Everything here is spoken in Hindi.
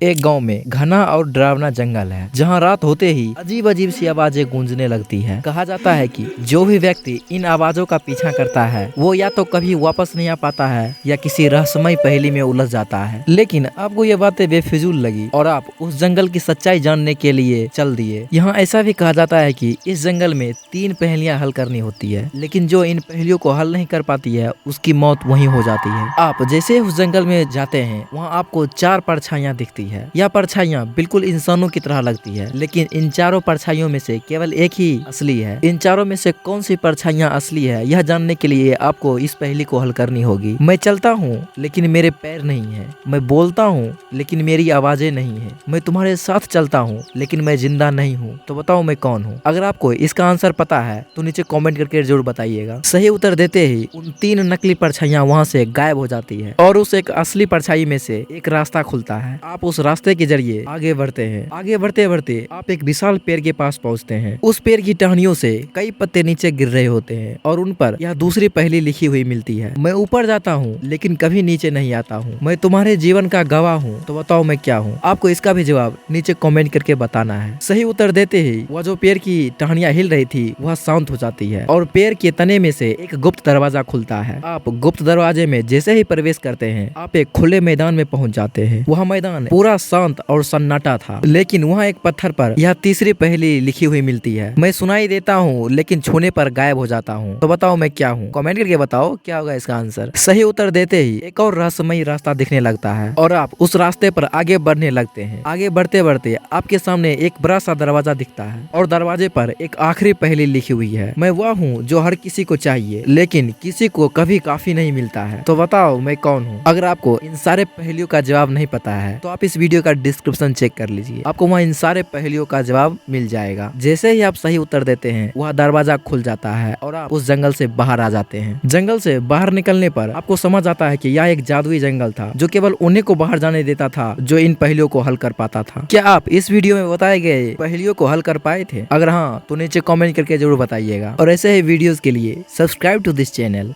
एक गांव में घना और डरावना जंगल है जहां रात होते ही अजीब अजीब सी आवाजें गूंजने लगती है। कहा जाता है कि जो भी व्यक्ति इन आवाजों का पीछा करता है वो या तो कभी वापस नहीं आ पाता है या किसी रहस्यमय पहेली में उलझ जाता है। लेकिन आपको ये बातें बेफिजूल लगी और आप उस जंगल की सच्चाई जानने के लिए चल दिए। यहाँ ऐसा भी कहा जाता है कि इस जंगल में 3 पहेलियां हल करनी होती है, लेकिन जो इन पहेलियों को हल नहीं कर पाती है उसकी मौत वहीं हो जाती है। आप जैसे उस जंगल में जाते हैं वहाँ आपको 4 परछाइयां दिखती है। यह परछाइयां बिल्कुल इंसानों की तरह लगती है, लेकिन इन चारों परछाइयों में से केवल एक ही असली है। इन चारों में से कौन सी परछाइयां असली है यह जानने के लिए आपको इस पहेली को हल करनी होगी। मैं चलता हूँ लेकिन मेरे पैर नहीं है, मैं बोलता हूँ लेकिन मेरी आवाजें नहीं है, मैं तुम्हारे साथ चलता हूँ लेकिन मैं जिंदा नहीं हूँ, तो बताओ मैं कौन हूँ। अगर आपको इसका आंसर पता है तो नीचे कमेंट करके जरूर बताइएगा। सही उत्तर देते ही उन 3 नकली परछाइयां वहाँ से गायब हो जाती है और उस एक असली परछाई में से एक रास्ता खुलता है। आप उस रास्ते के जरिए आगे बढ़ते हैं। आगे बढ़ते बढ़ते आप एक विशाल पेड़ के पास पहुंचते हैं। उस पेड़ की टहनियों से कई पत्ते नीचे गिर रहे होते हैं और उन पर यह दूसरी पहेली लिखी हुई मिलती है। मैं ऊपर जाता हूँ लेकिन कभी नीचे नहीं आता हूँ, मैं तुम्हारे जीवन का गवाह हूँ, तो बताओ मैं क्या हूँ। आपको इसका भी जवाब नीचे कमेंट करके बताना है। सही उत्तर देते ही वह जो पेड़ की टहनियां हिल रही थी वह शांत हो जाती है और पेड़ के तने में से एक गुप्त दरवाजा खुलता है। आप गुप्त दरवाजे में जैसे ही प्रवेश करते हैं आप एक खुले मैदान में पहुंच जाते हैं। वह मैदान पूरा शांत और सन्नाटा था, लेकिन वहाँ एक पत्थर पर यह तीसरी पहेली लिखी हुई मिलती है। मैं सुनाई देता हूँ लेकिन छूने पर गायब हो जाता हूँ, तो बताओ मैं क्या हूँ। कमेंट करके बताओ क्या होगा इसका आंसर। सही उत्तर देते ही एक और रहस्यमयी रास्ता दिखने लगता है और आप उस रास्ते पर आगे बढ़ने लगते हैं। आगे बढ़ते बढ़ते आपके सामने एक बड़ा सा दरवाजा दिखता है और दरवाजे पर एक आखिरी पहेली लिखी हुई है। मैं वह हूँ जो हर किसी को चाहिए लेकिन किसी को कभी काफी नहीं मिलता है, तो बताओ मैं कौन हूँ। अगर आपको इन सारे पहेलियों का जवाब नहीं पता है तो आप इस वीडियो का डिस्क्रिप्शन चेक कर लीजिए, आपको वहाँ इन सारे पहेलियों का जवाब मिल जाएगा। जैसे ही आप सही उत्तर देते हैं वह दरवाजा खुल जाता है और आप उस जंगल से बाहर आ जाते हैं। जंगल से बाहर निकलने पर आपको समझ आता है कि यह एक जादुई जंगल था जो केवल उन्हीं को बाहर जाने देता था जो इन पहेलियों को हल कर पाता था। क्या आप इस वीडियो में बताए गए पहेलियों को हल कर पाए थे? अगर हाँ तो नीचे कमेंट करके जरूर बताइएगा और ऐसे ही वीडियोस के लिए सब्सक्राइब टू दिस चैनल।